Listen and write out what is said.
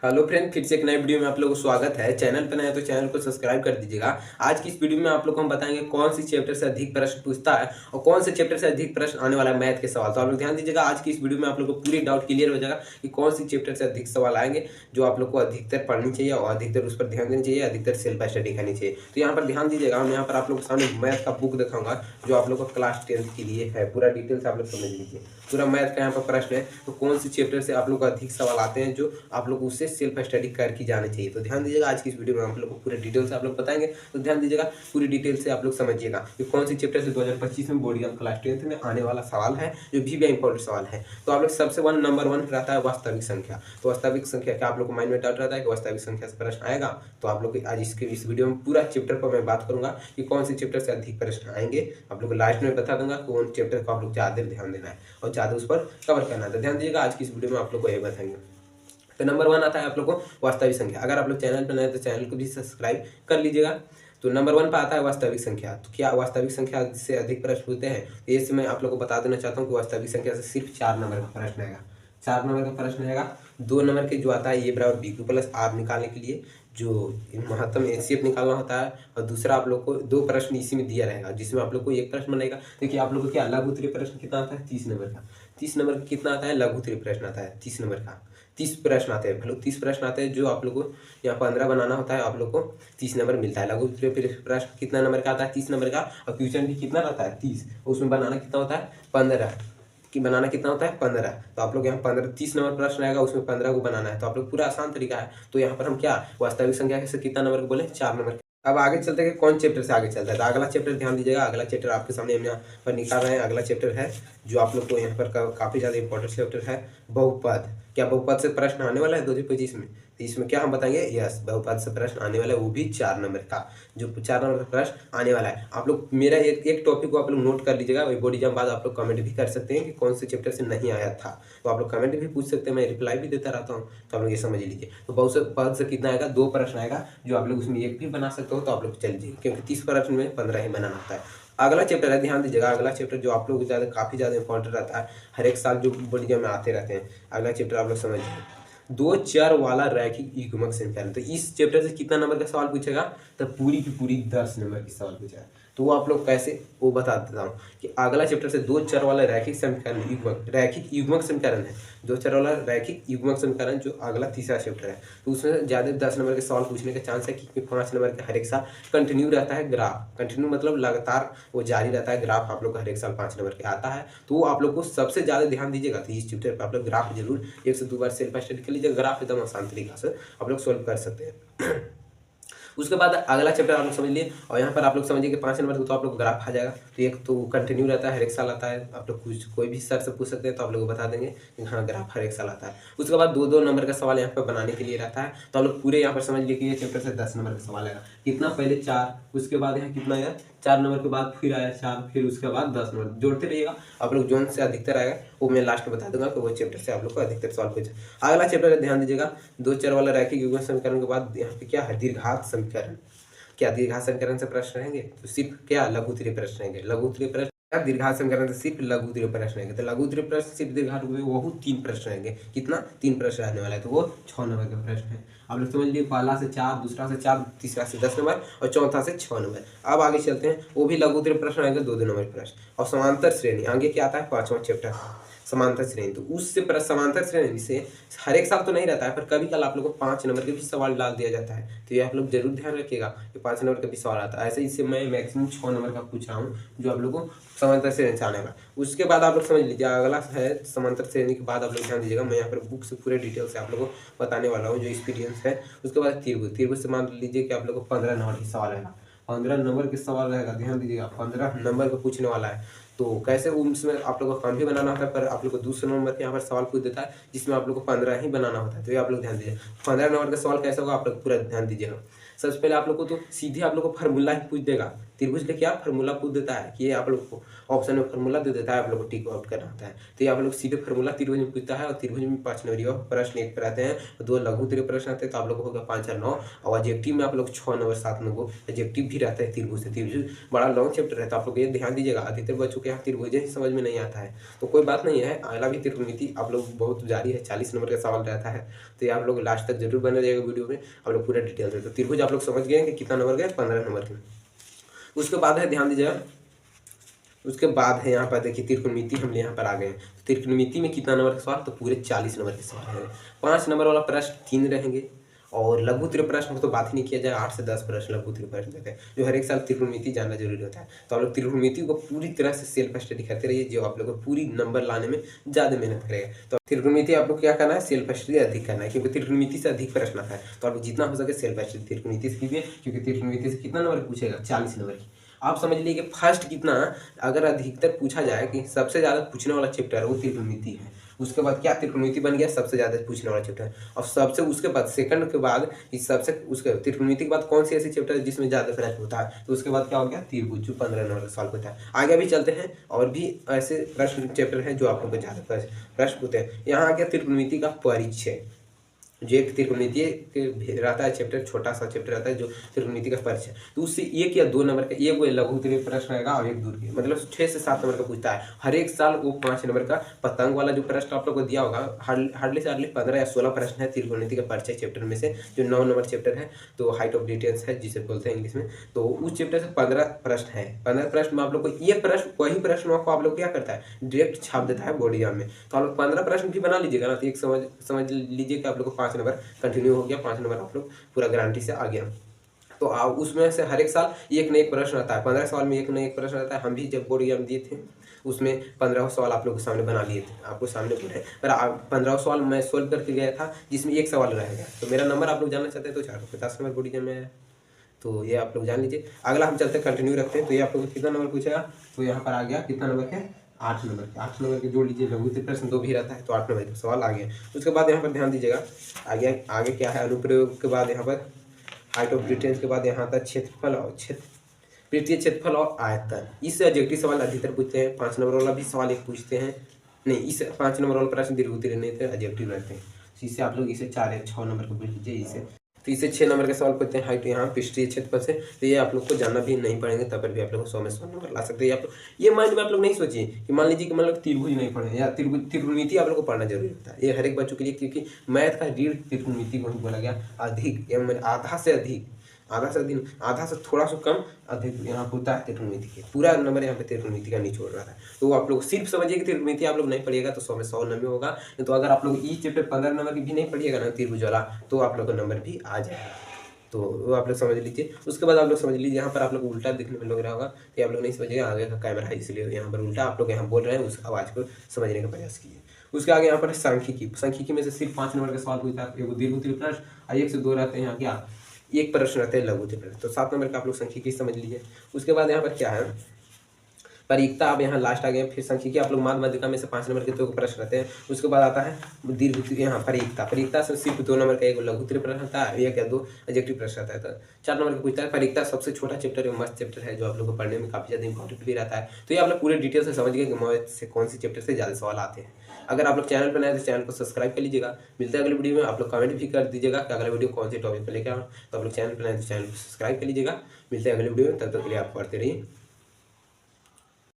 Hello friend, फिर से एक नए वीडियो में आप लोगों को स्वागत है। चैनल पर नए हैं तो चैनल को सब्सक्राइब कर दीजिएगा। आज की इस वीडियो में आप लोग को हम बताएंगे कौन सी चैप्टर से अधिक प्रश्न पूछता है और कौन से चैप्टर से अधिक प्रश्न आने वाला है मैथ के सवाल। तो आप लोग ध्यान दीजिएगा, आज की इस वीडियो में आप लोग को पूरी डाउट क्लियर हो जाएगा कि कौन सी चैप्टर से अधिक सवाल आएंगे जो आप लोग को अधिकतर पढ़नी चाहिए और अधिकतर उस पर ध्यान देनी चाहिए, अधिकतर सेल्फ स्टडी करनी चाहिए। तो यहाँ पर ध्यान दीजिएगा, हम यहाँ पर आप लोग के सामने मैथ का बुक दिखाऊंगा जो आप लोग को क्लास 10th के लिए है। पूरा डिटेल से आप लोग समझ लीजिए। पूरा मैथ का यहाँ पर प्रश्न है, तो कौन सी चैप्टर से आप लोग को अधिक सवाल आते हैं जो आप लोग उससे सेल्फ स्टडी करके जाने चाहिए। तो ध्यान दीजिएगा, आज की इस वीडियो में आप लोग को पूरे डिटेल से आप लोग बताएंगे। तो ध्यान दीजिएगा, पूरी डिटेल से आप लोग समझिएगा कि कौन सी चैप्टर से 2025 में बोर्ड एग्जाम क्लास 10th में आने वाला सवाल है जो भी इंपॉर्टेंट सवाल है। तो आप लोग सबसे नंबर 1 रहता है वास्तविक संख्या। तो वास्तविक संख्या क्या आप लोग को माइंड में डाउट रहता है कि वास्तविक संख्या से प्रश्न आएगा, तो आप लोग आज इस वीडियो में पूरा चैप्टर पर मैं बात करूंगा कि कौन से चैप्टर से अधिक प्रश्न आएंगे। आप लोग को लास्ट में बता दूंगा कौन चैप्टर को आप लोग ज़्यादा ध्यान देना है और ज़्यादा उस पर कवर करना है। तो ध्यान दीजिएगा, आज की इस वीडियो में आप लोग को ये बताएंगे। तो नंबर 1 आता है आप लोग को वास्तविक संख्या। अगर आप लोग चैनल पर नए हैं तो चैनल को भी सब्सक्राइब कर लीजिएगा। तो नंबर 1 पर आता है वास्तविक संख्या। तो क्या वास्तविक संख्या से अधिक प्रश्न होते हैं? तो ये मैं आप लोग को बता देना चाहता हूँ कि वास्तविक संख्या से सिर्फ 4 नंबर का प्रश्न आएगा। 4 नंबर का प्रश्न आएगा। 2 नंबर के जो आता है ये बराबर बी क्यू प्लस आर निकालने के लिए जो महत्तम एचसीएफ निकालना होता है, और दूसरा आप लोग को 2 प्रश्न इसी में दिया रहेगा जिसमें आप लोग को एक प्रश्न बनेगा। देखिए आप लोग को क्या लघु उत्तरीय प्रश्न कितना आता है? 30 नंबर का। 30 नंबर का कितना आता है? लघु उत्तरीय प्रश्न आता है 30 नंबर का। 30 प्रश्न आते हैं, 30 प्रश्न आते हैं जो आप लोग को यहाँ 15 बनाना होता है, आप लोग को 30 नंबर मिलता है। लघु उत्तरीय प्रश्न कितना नंबर का आता है? 30 नंबर का। और क्वेश्चन भी कितना रहता है? 30। उसमें बनाना कितना होता है? 15 कि बनाना कितना होता है? 15। तो आप लोग यहाँ 30 नंबर प्रश्न आएगा, उसमें 15 को बनाना है। तो आप लोग पूरा आसान तरीका है। तो यहाँ पर हम क्या वास्तविक संख्या से कितना नंबर को बोले? 4 नंबर। अब आगे चलते हैं, कौन चैप्टर से आगे चलता है। तो अगला चैप्टर ध्यान दीजिएगा, अगला चैप्टर आपके सामने हम यहाँ पर निकाल रहे हैं। अगला चैप्टर है जो आप लोग को यहाँ पर काफी ज्यादा इंपॉर्टेंट चैप्टर है, बहुपद। क्या बहुपद से प्रश्न आने वाला है 2025 में? तो इसमें क्या हम बताएंगे? यस, बहुपद से प्रश्न आने वाला है, वो भी 4 नंबर का। जो 4 नंबर का प्रश्न आने वाला है, आप लोग मेरा एक टॉपिक को आप लोग नोट कर लीजिएगा। बोर्ड एग्जाम बाद आप लोग कमेंट भी कर सकते हैं कि कौन से चैप्टर से नहीं आया था। तो आप लोग कमेंट भी पूछ सकते हैं, मैं रिप्लाई भी देता रहता हूँ। तो आप लोग ये समझ लीजिए। तो बहुपद से कितना आएगा? 2 प्रश्न आएगा, जो आप लोग उसमें एक भी बना सकते हो। तो आप लोग चल जाइए, क्योंकि 30 प्रश्न में 15 ही बनाना होता है। अगला चैप्टर है, ध्यान दीजिएगा, अगला चैप्टर जो आप लोग को काफी ज्यादा इंपॉर्टेंट रहता है, हर एक साल जो बोर्ड एग्जाम में आते रहते हैं। अगला चैप्टर आप लोग समझिए, 2 चर वाला रैखिक युग्मक समीकरण। तो इस चैप्टर से कितना नंबर का सवाल पूछेगा? तो पूरी की पूरी 10 नंबर की सवाल पूछा है। तो वो आप लोग कैसे, वो बता देता हूँ कि अगला चैप्टर से 2 चर वाला रैखिक समीकरण रैखिक युग्मक समीकरण है। 2 चर वाला रैखिक युग्मक समीकरण जो अगला तीसरा चैप्टर है, तो उसमें ज्यादा 10 नंबर के सवाल पूछने का चांस है, क्योंकि 5 नंबर के हर एक साल कंटिन्यू रहता है ग्राफ। कंटिन्यू मतलब लगातार वो जारी रहता है ग्राफ, आप लोग का हर एक साल 5 नंबर के आता है। तो वो आप लोग को सबसे ज्यादा ध्यान दीजिएगा। तो इस चैप्टर पर आप लोग ग्राफ जरूर 1 से 2 बार सेल्फ स्टडी कर लीजिए। ग्राफ एकदम आसान तरीका से आप लोग सोल्व कर सकते हैं। उसके बाद अगला चैप्टर आप लोग समझ लिए, और यहाँ पर आप लोग समझिए कि 5 नंबर तो आप लोग ग्राफ आ जाएगा। तो एक तो कंटिन्यू रहता है, हर एक साल आता है। आप लोग कुछ कोई भी सर से पूछ सकते हैं, तो आप लोग को बता देंगे कि हाँ ग्राफ हर एक साल आता है। उसके बाद 2-2 नंबर का सवाल यहाँ पर बनाने के लिए रहता है। तो आप लोग पूरे यहाँ पर समझ लिए कि ये चैप्टर से 10 नंबर का सवाल आएगा। कितना? पहले 4, उसके बाद यहाँ कितना आया? 4 नंबर के बाद फिर आया 4, फिर उसके बाद 10 नंबर। जोड़ते रहिएगा, आप लोग जोन से अधिकतर आएगा वो मैं लास्ट में बता दूंगा कि वो चैप्टर से आप लोग को अधिकतर सवाल पूछा। अगला चैप्टर ध्यान दीजिएगा, 2 चर वाला रैखिक युग्मक समीकरण के बाद यहाँ पे क्या है? द्विघात समीकरण। क्या दीर्घात समीकरण से प्रश्न रहेंगे? तो सिर्फ क्या लघु उत्तरीय प्रश्न रहेंगे। लघु उत्तरीय प्रश्न क्या? दीर्घात समीकरण से सिर्फ लघु उत्तरीय प्रश्न रहेंगे। तो लघु उत्तरीय प्रश्न सिर्फ दीर्घात हुए वो 3 प्रश्न रहेंगे। कितना? 3 प्रश्न रहने वाला है। तो वो 6 नंबर का प्रश्न है। आप लोग समझ लिए, पहला से 4, दूसरा से 4, तीसरा से 10 नंबर और चौथा से 6 नंबर। अब आगे चलते हैं, वो भी लघु उत्तरीय प्रश्न आएंगे, 2-2 नंबर के प्रश्न। और समांतर श्रेणी आगे क्या आता है? 5वां चैप्टर समांतर श्रेणी। तो उससे समांतर श्रेणी से हर एक साल तो नहीं रहता है, पर कभी कल आप लोग को 5 नंबर के भी सवाल डाल दिया जाता है। तो ये आप लोग जरूर ध्यान रखिएगा कि 5 नंबर का भी सवाल आता है। ऐसे इससे मैं मैक्सिमम 6 नंबर का पूछ रहा हूँ जो आप लोग को समांतर श्रेणी से आने वाला। उसके बाद आप लोग समझ लीजिए, अगला है समांतर श्रेणी के बाद आप लोग ध्यान दीजिएगा, मैं यहाँ पर बुक से पूरे डिटेल से आप लोग को बताने वाला हूँ जो एक्सपीरियंस है। उसके बाद त्रिभुज से मान लीजिए कि आप लोग को 15 नंबर के सवाल रहेगा। 15 नंबर के सवाल रहेगा, ध्यान दीजिएगा, 15 नंबर का पूछने वाला है। तो कैसे उसमें आप लोग को कम भी बनाना होता है, पर आप लोग को 200 नंबर के यहाँ पर सवाल पूछ देता है जिसमें आप लोग को 15 ही बनाना होता है। तो ये आप लोग ध्यान दीजिए। 15 नंबर का सवाल कैसे होगा आप लोग पूरा ध्यान दीजिएगा। सबसे पहले आप लोग को तो सीधे आप लोग को फार्मूला ही पूछ देगा त्रिभुज लेके आप फार्मूला पूछ देता है कि ये आप लोग को ऑप्शन में फार्मूला दे देता है, आप लोग को टिक आउट करना होता है। तो ये आप लोग सीधे फार्मूला त्रिभुज में पूछता है और त्रिभुज में 5 नंबर प्रश्न एक पर आते हैं, 2 लघु त्रिभुज प्रश्न आते हैं, तो आप लोग को होगा 5 और 9। और ऑब्जेक्टिव में आप लोग 6 नंबर 7 नंबर ऑब्जेक्टिव भी रहता है त्रिभुज से। त्रिभुज बड़ा लॉन्ग चैप्टर है, तो आप लोग ये ध्यान दीजिएगा। अधिकतर बच्चों के यहाँ त्रिभुज ही समझ में नहीं आता है, तो कोई बात नहीं है, अगला भी त्रिकोणमिति आप लोग बहुत जारी है, 40 नंबर का सवाल रहता है। तो ये आप लोग लास्ट तक जरूर बने रहेगा वीडियो में, आप लोग पूरा डिटेल से। तो त्रिभुज आप लोग समझ गए कि कितना नंबर गए, 15 नंबर के। उसके बाद है, ध्यान दीजिएगा, उसके बाद है यहाँ पर देखिए त्रिकोणमिति हम यहाँ पर आ गए। तो त्रिकोणमिति में कितना नंबर का सवाल, तो पूरे 40 नंबर के सवाल है। 5 नंबर वाला प्रश्न 3 रहेंगे, और लघु त्रिकोण प्रश्न को तो बात ही नहीं किया जाए, 8 से 10 प्रश्न लघु त्रिकोण प्रश्न देते हैं, जो हर एक साल त्रिकोणमिति जानना जरूरी होता है। तो आप लोग त्रिकोणमिति को पूरी तरह से सेल्फ स्टडी करते रहिए, जो आप लोग को पूरी नंबर लाने में ज़्यादा मेहनत करेगा। तो त्रिकोणमिति आप लोग क्या करना है, सेल्फ स्टडी अधिक करना है, क्योंकि त्रिकोणमिति से अधिक प्रश्न आता है। तो आप लोग जितना हो सके सेल्फ स्टडी त्रिकोणमिति से कीजिए, क्योंकि त्रिकोणमिति से कितना नंबर पूछेगा, 40 नंबर की। आप समझ लीजिए कि फर्स्ट कितना, अगर अधिकतर पूछा जाए कि सबसे ज़्यादा पूछने वाला चैप्टर है वो त्रिकोणमिति है। उसके बाद क्या त्रिकोणमिति बन गया सबसे ज़्यादा पूछने वाला चैप्टर, और सबसे उसके बाद सेकंड के बाद इस सबसे उसके त्रिकोणमिति के बाद कौन सी ऐसी चैप्टर है जिसमें ज़्यादा प्रश्न होता है, तो उसके बाद क्या हो गया त्रिभुज, जो 15 नंबर का सवाल होता है। आगे भी चलते हैं, और भी ऐसे प्रश्न चैप्टर हैं जो आप लोग को ज़्यादा प्रश्न होते हैं। यहाँ आ गया त्रिकोणमिति का परिचय, जो एक त्रिकोणमिति के रहता है चैप्टर, छोटा सा चैप्टर रहता है जो त्रिकोणमिति का परिचय। तो उससे 1 या 2 नंबर का, एक वो लघु त्रिकोण प्रश्न रहेगा और एक दूर के, मतलब 6 से 7 नंबर का पूछता है हर एक साल। वो 5 नंबर का पतंग वाला जो प्रश्न आप लोग को दिया होगा, हार्डली से हार्डली 15 या 16 प्रश्न है त्रिकोणमिति का परिचय चैप्टर में से, जो 9 नंबर चैप्टर है, तो हाइट ऑफ डिटेल्स है जिसे बोलते हैं इंग्लिश में। तो उस चैप्टर से 15 प्रश्न है। 15 प्रश्न में आप लोग को ये प्रश्न, वही प्रश्न को आप लोग क्या करता है, डायरेक्ट छाप देता है बोर्ड एग्जाम में। तो आप लोग 15 प्रश्न भी बना लीजिएगा ना, तो एक समझ लीजिए कि आप लोग को 5 नंबर कंटिन्यू हो गया, 5 नंबर आप लोग पूरा गारंटी से आ गया। तो उसमें से हर एक साल एक न एक प्रश्न आता है, 15 सवाल में एक न एक प्रश्न आता है। हम भी जब बोर्ड एग्जाम दिए थे उसमें 15 सवाल आप लोग के सामने बना लिए थे, आपको सामने बोले, पर 15 सवाल मैं सोल्व करके गया था जिसमें एक सवाल रह गया। तो मेरा नंबर आप लोग जानना चाहते हैं तो 450 नंबर बोर्ड एग्जाम में आया। तो ये आप लोग जान लीजिए। अगला हम चलते कंटिन्यू रखते हैं। तो ये आप लोग को कितना नंबर पूछेगा, तो यहाँ पर आ गया कितना नंबर के, 8 नंबर के। 8 नंबर के जोड़ लीजिए, लघु त्रिकोण प्रश्न 2 भी रहता है, तो 8 नंबर का सवाल आ गया। उसके बाद यहाँ पर ध्यान दीजिएगा, आगे क्या है, अनुप्रयोग के बाद यहाँ पर हाइट ऑफ डिटेल्स के बाद यहाँ आता है क्षेत्रफल और वृत्तीय क्षेत्रफल और आयतन। इससे ऑब्जेक्टिव सवाल अधिकतर पूछते हैं। 5 नंबर वाला भी सवाल एक पूछते हैं, नहीं इस 5 नंबर वाला प्रश्न दीर्घ उत्तीर्ण नहीं थे, ऑब्जेक्टिव रहते हैं। इससे आप लोग इसे 4 या 6 नंबर को पूछ लीजिए इसे। तो इसे 6 नंबर के सवाल पूछते हैं हाइट यहाँ पृष्ठीय क्षेत्रफल से। तो ये आप लोग को जानना भी नहीं पड़ेंगे, तब पर भी आप लोग 100 में 100 नंबर ला सकते हैं। आप लोग ये माइंड में आप लोग नहीं सोचिए कि मान लीजिए कि मान लो त्रिभुज नहीं पढ़े या त्रिकोणमिति आप लोग को पढ़ना जरूरी होता है। ये हर एक बच्चों के लिए, क्योंकि मैथ का रीढ़ त्रिकोणमिति को ही बोला गया। अधिक आधा से अधिक, आधा से थोड़ा सा कम अधिक यहाँ होता है त्रिकोणमिति के। पूरा नंबर यहाँ पे त्रिकोणमिति का निचोड़ रहा है। तो आप लोग सिर्फ समझिए कि त्रिकोणमिति आप लोग नहीं पढ़िएगा तो 100 में 100 नंबर होगा। तो अगर आप लोग इस चैप्टर 15 नंबर की भी नहीं पढ़िएगा ना त्रिभुज वाला, तो आप लोग का नंबर भी आ जाएगा। तो वो आप लोग समझ लीजिए। उसके बाद आप लोग समझ लीजिए, यहाँ पर आप लोग उल्टा दिखने में लग रहा होगा, तो आप लोग नहीं समझिएगा, आगे का कैमरा है इसलिए यहाँ पर उल्टा आप लोग यहाँ बोल रहे हैं, उस आवाज़ को समझने का प्रयास कीजिए। उसके आगे यहाँ पर सांख्यिकी में से सिर्फ 5 नंबर का सवाल पूछता है। एगो दीर्घ उत्तरीय प्रश्न, 1 से 2 रहते हैं यहाँ क्या, एक प्रश्न रहता है लघु उत्तरीय प्रश्न। तो 7 नंबर का आप लोग सांख्यिकी समझ लीजिए। उसके बाद यहाँ पर क्या है, परिक्ता। अब यहाँ लास्ट आ गए। फिर सांख्यिकी आप लोग माध्य माध्यिका में से 5 नंबर के 2 प्रश्न रहते हैं। उसके बाद आता है दीर्घ, यहाँ परिक्ता से सिर्फ 2 नंबर का एक लघु उत्तरीय प्रश्न आता है, 1 या 2 ऑब्जेक्टिव प्रश्न आता है। तो 4 नंबर का पूछता है। परिक्ता सबसे छोटा चैप्टर है, मस्त चैप्टर है, जो आप लोग को पढ़ने में काफी ज्यादा इंपॉर्टेंट भी रहता है। तो ये आप लोग पूरे डिटेल से समझ गए कि मैथ से कौन सी चैप्टर से ज्यादा सवाल आते हैं। अगर आप लोग चैनल पर नए तो चैनल को सब्सक्राइब कर लीजिएगा। मिलता है अगले वीडियो में। आप लोग कमेंट भी कर दीजिएगा कि अगला वीडियो कौन से टॉपिक पर लेकर आऊँ। तो आप लोग चैनल पर नए तो चैनल को सब्सक्राइब कर लीजिएगा। मिलते हैं अगले वीडियो में, तब तक के लिए आप पढ़ते रहिए।